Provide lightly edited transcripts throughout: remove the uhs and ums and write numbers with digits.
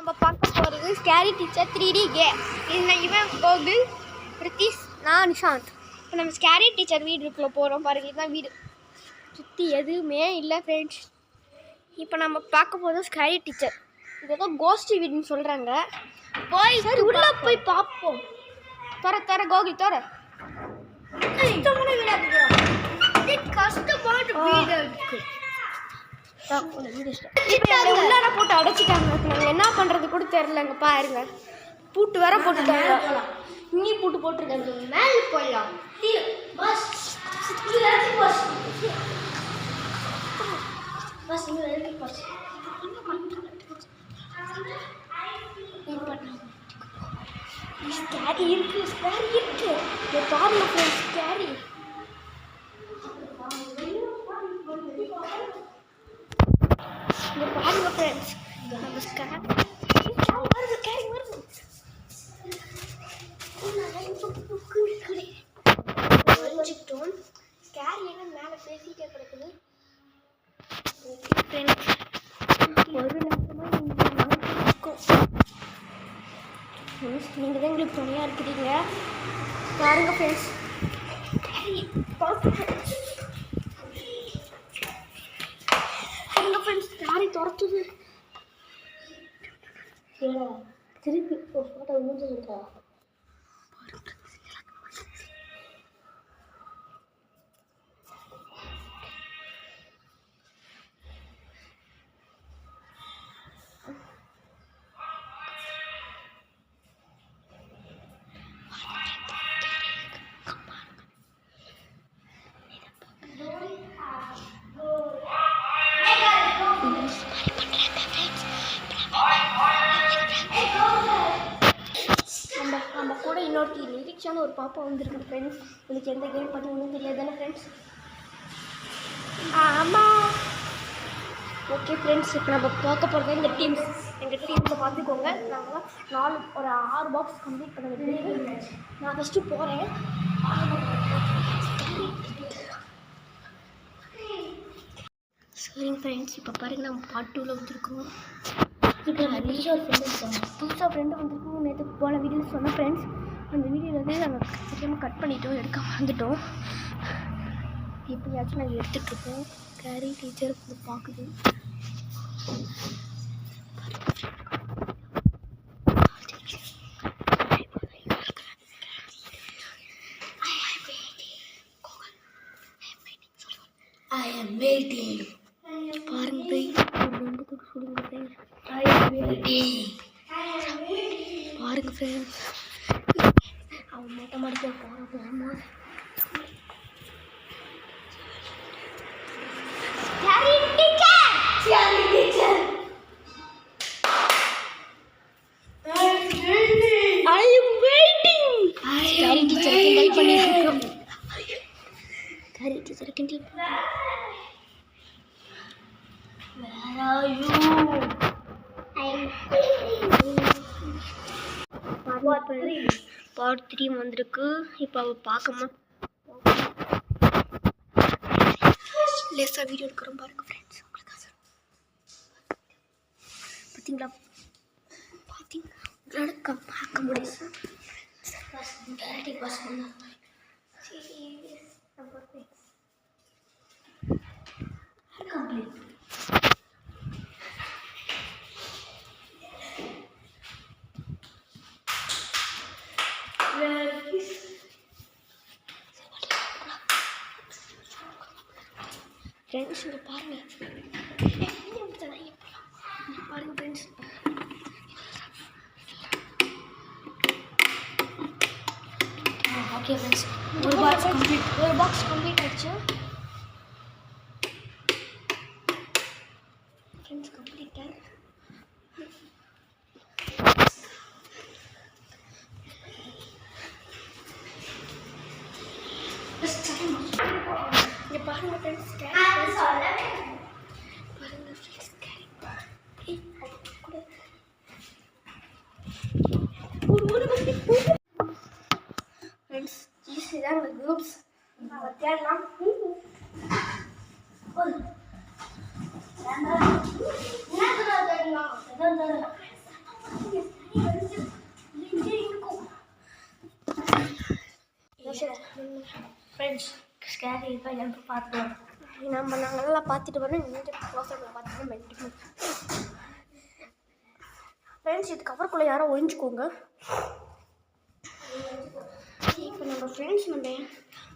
நம்ம பார்க்க போகிறது ஸ்கேரி டீச்சர் 3D கேம். இவன் கோகுல், பிரித்திஷ், நான் நிஷாந்த். இப்போ நம்ம ஸ்கேரி டீச்சர் வீடுக்குள்ளே போகிறோம். பாருங்க, இதுதான் வீடு. சுற்றி எதுவுமே இல்லை ஃப்ரெண்ட்ஸ். இப்போ நம்ம பார்க்க போதும் ஸ்கேரி டீச்சர். இது ஏதோ கோஸ்டி வீடுன்னு சொல்கிறாங்க. போய் சரி உள்ளே போய் பார்ப்போம். தர கோகுல் தர. கஷ்டமான வீடாக இருக்குது. கஷ்டமான வீடு இருக்குது. உள்ளார போட்டு அடைச்சிட்டாங்க. நாங்கள் என்ன பண்ணுறது கூட தெரிலங்க. பாருங்க, பூட்டு வேற போட்டுட்டாங்க. இங்கே பூட்டு போட்டிருக்காங்க. மேலே போயிடலாம். ஸ்கேரி இருக்கு, ஸ்கேரி இருக்கு. பாருங்க ஃப்ரெண்ட்ஸ், ஸ்கேரி. பாருங்க ஃப்ரெண்ட்ஸ், நம்ம ஸ்கேரி வச்சுக்கிட்டோம். ஸ்கேரி எங்க மேலே பேசிட்டே கிடக்குது. ஒரு நேரமாக நீங்கள் தான் எங்களுக்கு துணையாக இருக்கிறீங்க. பாருங்க ஃப்ரெண்ட்ஸ், ஸ்கேரி துரத்துது. திருப்பி ஒரு ஃபோட்டோ முடிஞ்சுருக்கா? நம்ம கூட இன்னொருத்தி லிரிக்ஸான ஒரு பாப்பா வந்துருக்கு ஃப்ரெண்ட்ஸ். உங்களுக்கு எந்த கேம் பண்ணி ஒன்றும் தெரியாது தானே ஃப்ரெண்ட்ஸ்? ஆமாம். ஓகே ஃப்ரெண்ட்ஸ், இப்போ நம்ம பார்க்க போகிறது இந்த டீம்ஸ். எங்கள் டீம்ஸை பார்த்துக்கோங்க. நாங்கள் ஒரு 6 பாக்ஸ் கம்ப்ளீட் பண்ண வேண்டியது. நான் ஃபஸ்ட்டு போகிறேன். சரிங்க ஃப்ரெண்ட்ஸ், இப்போ பாருங்கள், நம்ம பார்ட் 2ல் வந்துருக்கோம். புதுசாக ஃப்ரெண்டு வந்துருக்கோம். நேற்று போன வீடியோவில் சொன்ன ஃப்ரெண்ட்ஸ், அந்த வீடியோவில் வந்து நாங்கள் தெரியாமல் கட் பண்ணிட்டோம், எடுக்க வந்துட்டோம். எப்படியாச்சும் நாங்கள் எடுத்துகிட்ருக்கோம். ஸ்கேரி டீச்சர் பார்க்குது. பாருங்க பாருங்க ஃப்ரெண்ட்ஸ், அவன் மொட்டை மாடிக்க போகும்போது பார்ட் 3 வந்திருக்கு. இப்போ அவள் பார்க்கமா லேசாக வீடியோ எடுக்கிறோம். பாருங்க ஃப்ரெண்ட்ஸ், உங்களுக்கு பார்த்தீங்களா? உங்களால் பார்க்க முடியும். ஃப்ரெண்ட்ஸ், இங்கே பாருங்கள். பாருங்கள் ஃப்ரெண்ட்ஸ், ஓகே ஃப்ரெண்ட்ஸ், ஒரு பாக்ஸ் கம்ப்ளீட் ஆயிடுச்சு ஃப்ரெண்ட்ஸ். கம்ப்ளீட்டாக இங்கே பாருங்கள் ஃப்ரெண்ட்ஸ், ஃப்ரெண்ட்ஸ் இதுதான் குரூப்ஸ். நம்ம தேடலாம். ஸ்கேரி இருக்கா எனக்கு பார்த்துக்கலாம். நம்ம நாங்கள்லாம் பார்த்துட்டு வரோம். நீங்கள் க்ளோஸில் பார்த்துட்டு மென்டிக்கணும் ஃப்ரெண்ட்ஸ். இது கவருக்குள்ளே யாரோ ஒழிஞ்சிக்கோங்க. இப்போ நம்ம ஃப்ரெண்ட்ஸ் நம்ம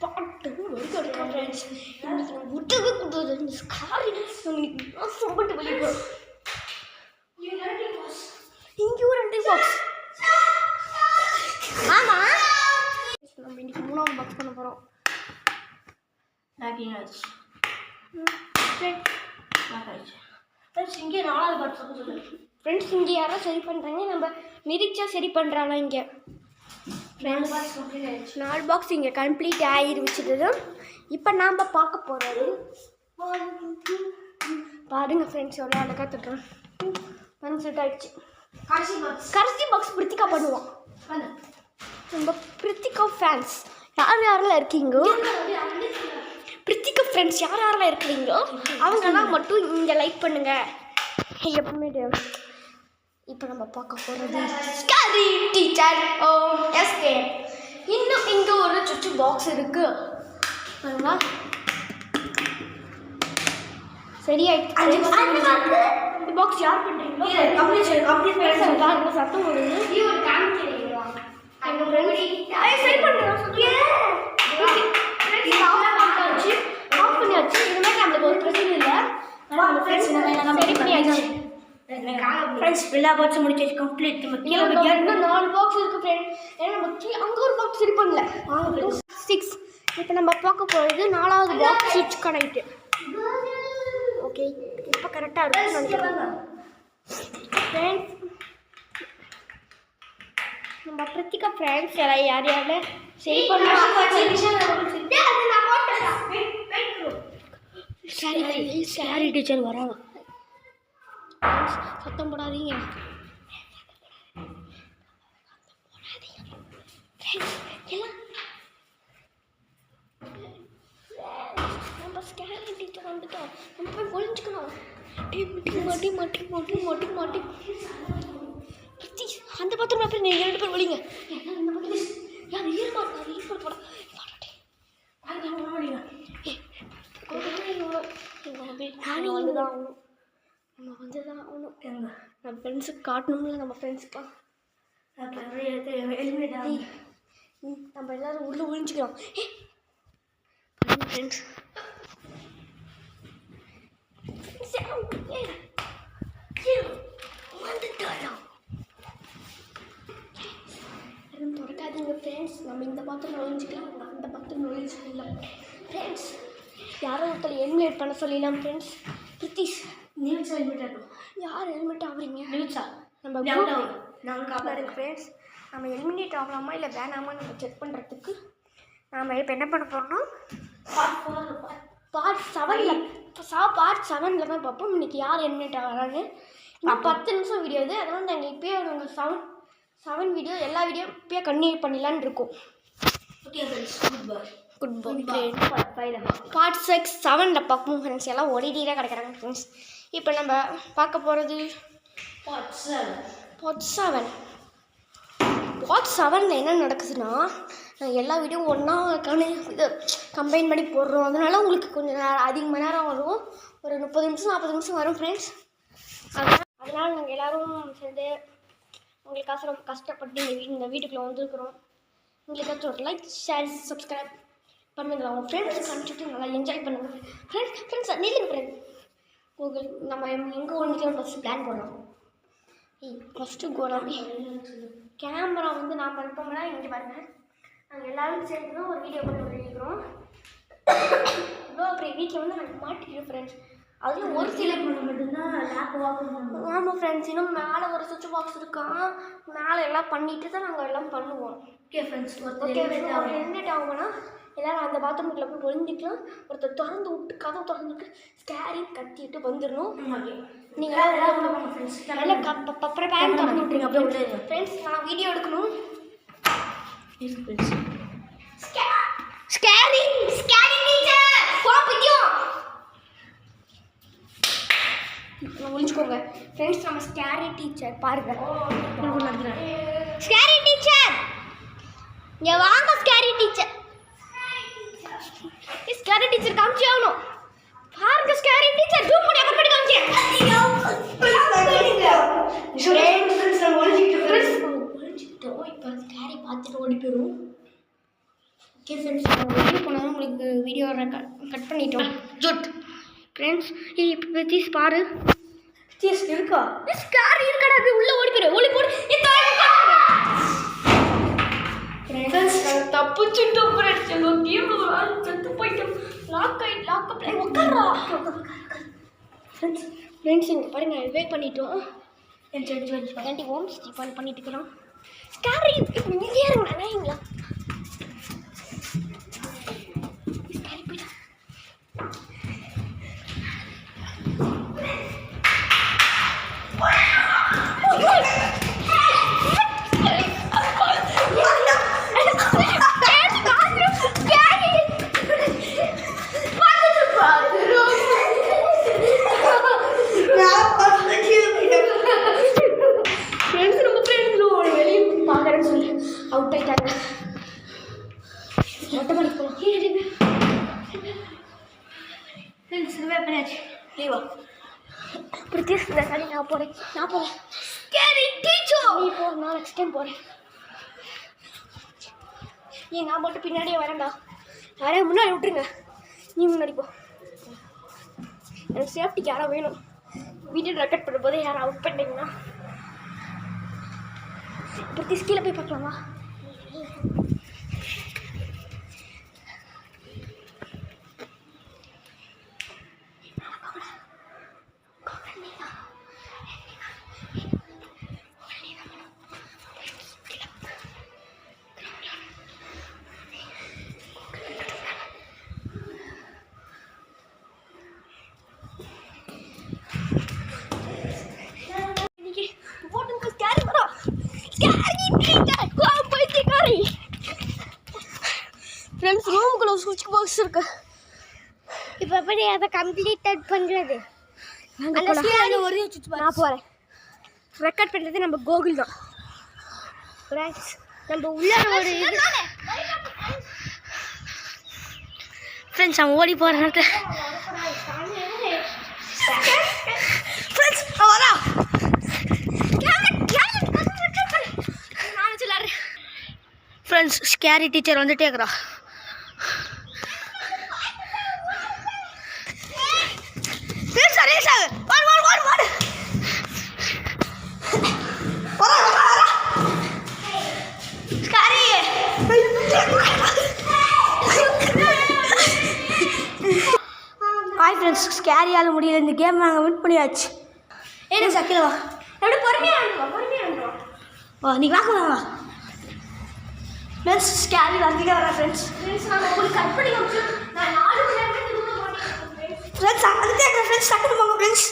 பாட்டு எடுக்கிறோம் ஃப்ரெண்ட்ஸ். இன்னைக்கு நம்ம விட்டவே கூடாது. இந்த ஸ்காரி நம்ம இன்னைக்கு சம்பட்டு வெளியே போகிறோம். இங்கேயும் 2 பாக்ஸ். ஆமாம், நம்ம இன்னைக்கு 3ஆவது பாக்ஸ் பண்ண போகிறோம். ஃப்ரெண்ட்ஸ் இங்கே 4வது பாக்ஸ் பண்ண சொல்லுங்கள். ஃப்ரெண்ட்ஸ் இங்கே யாரோ சரி பண்ணுறாங்க. நம்ம மிதிச்சா சரி பண்ணுறாங்க. இங்கே 4 பாக்ஸ் இங்கே கம்ப்ளீட் ஆகிருச்சுது. இப்போ நாம் பார்க்க போகிறது பாருங்க ஃப்ரெண்ட்ஸ். எவ்வளோ அழகாக தட்டுறோம். வந்து செட் ஆகிடுச்சு. கடைசி பாக்ஸ் பிரித்திகா பண்ணுவோம். நம்ம பிரித்திகா ஃபேன்ஸ் யாரெல்லாம் இருக்கீங்க, பிரித்திகா ஃப்ரெண்ட்ஸ் யாரெல்லாம் இருக்கிறீங்களோ அவங்கெல்லாம் மட்டும் இங்கே லைக் பண்ணுங்க எப்பவுமே. இப்போ நம்ம பார்க்க போகிறது ஸ்கேரி டீச்சர் எஸ்கே. இன்னும் இங்கே ஒரு சுற்று பாக்ஸ் இருக்கு. சரியாயிடுச்சு. பாக்ஸ் யார் பண்ணுறீங்களோ சத்தம் வருது. சரி பண்ணுறோம். ஆஃப் பண்ணியாச்சு. இனிமேல் நம்மளுக்கு ஒரு பிரச்சனை இல்லை. சரி பண்ணியாச்சு ஃப்ரெண்ட்ஸ். எல்லா பாக்ஸும் முடிச்சு கம்ப்ளீட். இன்னும் 4 பாக்ஸ் இருக்குது ஃப்ரெண்ட். ஏன்னா நம்ம அங்கே ஒரு பாக்ஸ் சரி பண்ணல. 6. இப்போ நம்ம பார்க்க போகிறது 4வது பாக்ஸ் சுவிட்ச் கனெக்ட். ஓகே, இப்போ கரெக்டாக இருக்குன்னு நினைக்கிறேன் ஃப்ரெண்ட்ஸ். நம்ம பிரித்திகா ஃப்ரெண்ட்ஸ் யார் யார் சரி பண்ணுறோம். ஸ்கேரி டீச்சர் வராங்க. சத்தம் போடாதீங்க. நம்ம ஸ்கேரி டீச்சர் வந்துட்டோம். நம்ம போய் ஒழிஞ்சுக்கணும். மாட்டி அந்த பாத்திரம் அப்புறம் நீங்கள் 2 பேர் ஒழிங்க. யார் ஈர்ப்பாடு போட நம்ம வந்து தான் ஆகணும். நம்ம ஃப்ரெண்ட்ஸுக்கு காட்டணும்ல. நம்ம ஃப்ரெண்ட்ஸுக்கெலாம் நம்ம எல்லோரும் உள்ளே ஒழிஞ்சிக்கிறோம். Friends தொடக்காதீங்க friends. நம்ம இந்த பாத்திரம் ஒழிஞ்சிக்கலாம், அந்த பாத்திரம் ஒழிஞ்சிக்கலாம் ஃப்ரெண்ட்ஸ். யாரோ ஒருத்தர் ஹெல்மெட் பண்ண சொல்லிடலாம் ஃப்ரெண்ட்ஸ். பிரித்திஷ் நியூஸ் ஹெல்மெட் யார் ஹெல்மெட் ஆகுறீங்க? நியூஸா நம்ம நாங்கள் காப்பாடுங்க ஃப்ரெண்ட்ஸ். நம்ம எலிமினேட் ஆகலாமா இல்லை வேணாமான்னு நம்ம செக் பண்ணுறதுக்கு நாம் இப்போ என்ன பண்ண போகிறோம்னா பார்ட் 7ல் தான் பார்ப்போம் இன்றைக்கி யார் எலிமினேட் ஆகிறாங்க. இன்னும் 10 நிமிஷம் வீடியோ இது. அதனால் நாங்கள் இப்போயே நாங்கள் 7 வீடியோ எல்லா வீடியோ இப்போயே கண்டினியூ பண்ணிடலான்னு இருக்கோம். Okay friends, good bye. Part 7ல் பார்ப்போம் ஃப்ரெண்ட்ஸ். எல்லாம் ஒரேடியாக கிடைக்கிறாங்க ஃப்ரெண்ட்ஸ். இப்போ நம்ம பார்க்க போகிறது பார்ட் 7. பார்ட் 7ல் என்ன நடக்குதுன்னா எல்லா வீடியோவும் ஒன்றா இது கம்பைன் பண்ணி போடுறோம். அதனால உங்களுக்கு கொஞ்சம் அதிகமாக நேரம் வரும். ஒரு 30 நிமிஷம் 40 நிமிஷம் வரும் ஃப்ரெண்ட்ஸ். அதனால் நாங்கள் எல்லோரும் சேர்ந்து உங்களுக்காக ரொம்ப கஷ்டப்பட்டு இந்த வீட்டுக்குள்ளே வந்துருக்குறோம். உங்களுக்காச்சும் ஒரு லைக் ஷேர் சப்ஸ்கிரைப் பண்ணுங்கள். அவங்க ஃப்ரெண்ட்ஸ் அனுப்பிச்சுட்டு நல்லா என்ஜாய் பண்ணுங்கள் ஃப்ரெண்ட்ஸ். நீங்க ஃப்ரெண்ட் கூகுள் நம்ம எங்கே ஒன்றுக்கு ஃபஸ்ட்டு பிளான் பண்ணோம். ஃபஸ்ட்டு கோலாமி கேமரா வந்து நான் பண்ணுறோம்னா இங்கே பாருங்கள். நாங்கள் எல்லோரும் சேர்ந்து தான் ஒரு வீடியோ பண்ணி பண்ணிக்கிறோம். இவ்வளோ அப்புறம் வீட்டில் வந்து நாங்கள் மாட்டிக்கிறோம் ஃப்ரெண்ட்ஸ். அதில் ஒரு சில மட்டும்தான் லேப் வாங்கணும். ஆமாம் ஃப்ரெண்ட்ஸ். இன்னும் மேலே ஒரு சுவிட்ச் பாக்ஸ் இருக்கான். மேலே எல்லாம் பண்ணிட்டு தான் நாங்கள் எல்லாம் பண்ணுவோம். Okay friends. ஓகே ஹெல்மெட் ஆகும்னா எல்லோரும் அந்த பாத்ரூமுக்குள்ளே போய் ஒழிஞ்சிக்கலாம். ஒருத்தர் திறந்து விட்டு கதவு திறந்துட்டு ஸ்கேரி கட்டிட்டு வந்துடணும். நீங்கள் நல்லா அப்புறம் பேன் திறந்து விட்டுருங்க. அப்படியே ஃப்ரெண்ட்ஸ் நான் வீடியோ எடுக்கணும். ஸ்கேரி டீச்சர் பாப்பிக்கும் ஒழிஞ்சுக்கோங்க ஃப்ரெண்ட்ஸ். நம்ம ஸ்கேரி டீச்சர் பாருங்க. ஸ்கேரி டீச்சர் இங்கே வாங்க. ஸ்கேரி டீச்சர் ஸ்கேரி டீச்சர் காமிச்சே ஆகணும். பாருங்க ஸ்கேரி டீச்சர் ஜூம் பண்ணி அப்புறம் காமிச்சேன். இப்போ ஸ்கேரி பார்த்துட்டு ஓடி போயிடும். ஓகே ஃப்ரெண்ட்ஸ், வெளியே போனால் உங்களுக்கு வீடியோ கட் பண்ணிட்டோம். ஜூட் ஃப்ரெண்ட்ஸ், இப்போ பத்தீஸ் பாரு. பத்தீஸ் இருக்கா? ஸ்கேரி இருக்கடா, அப்படியே உள்ளே ஓடி போயிடும். ஓடி போடு. ஃப்ரெண்ட்ஸ், தப்புச்சுட்டோம் ஃப்ரெண்ட்ஸ். எங்கள் கேமில் செத்து போயிட்டோம். லாக் உட்காரா. ஃப்ரெண்ட்ஸ் இங்கே பாருங்க, ரிவைவ் பண்ணிட்டோம். 20 ஓம்ஸ் பண்ணிட்டு இருக்கிறோம். ஸ்கேரி இப்போ இங்கே இருங்களா? ஸ்கேரி போயிட்டா. அவுட் ஆயிட்டாங்க. ஆட்டோமேட்டிக் போகலாம். லீவா பிரித்திஷ் இந்த சரி நான் போகிறேன். ஸ்கேரி டீச்சர் நீ போ, நான் நெக்ஸ்ட் டைம் போகிறேன். நான் மட்டும் பின்னாடியே வரேன்டா. யாரையா முன்னாடி விட்டுருங்க, நீ முன்னாடி போ. எனக்கு சேஃப்டிக்கு யாராவது வேணும். வீடியோ ரெக்கார்ட் பண்ணும் போதே யாரும் அவுட் பண்ணிங்கன்னா பிரித்திஷ் கீழே போய் பார்க்கலாமா? ஃப்ரெண்ட்ஸ், ரூமுக்குள்ள சுவிட்ச் பாக்ஸ் இருக்கு. இப்போ எப்படி அதை கம்ப்ளீட்டட் பண்ணுறது? ஒரே சுவிட்ச் பாக்ஸ். நான் போகிறேன். ரெக்கார்ட் பண்ணுறது நம்ம கோகுல் தான். ஃப்ரெண்ட்ஸ், நம்ம உள்ள ஒரு இது ஃப்ரெண்ட்ஸ் அவன் ஓடி போகிறான். ஃப்ரெண்ட்ஸ் வரா. ஃப்ரெண்ட்ஸ், ஸ்கேரி டீச்சர் வந்துட்டே இருக்கிறா. ஹாய் ஃப்ரெண்ட்ஸ், ஸ்கேரியால் முடியல. இந்த கேம் நாங்கள் வின் பண்ணியாச்சு. ஏன்னா சக்கில வா, எப்படி பொறுமையாக வா. நீ வாங்க ஃப்ரெண்ட்ஸ். ஸ்கேரி வந்துட்டே வரா ஃப்ரெண்ட்ஸ். நான் உங்களுக்கு கட் பண்ணி காமிச்சேன். நான் 4 மணி நேரம் ஃப்ரெண்ட்ஸ் வந்துட்டே இருக்கிறேன் ஃப்ரெண்ட்ஸ். டக்குனு போங்க ஃப்ரெண்ட்ஸ்.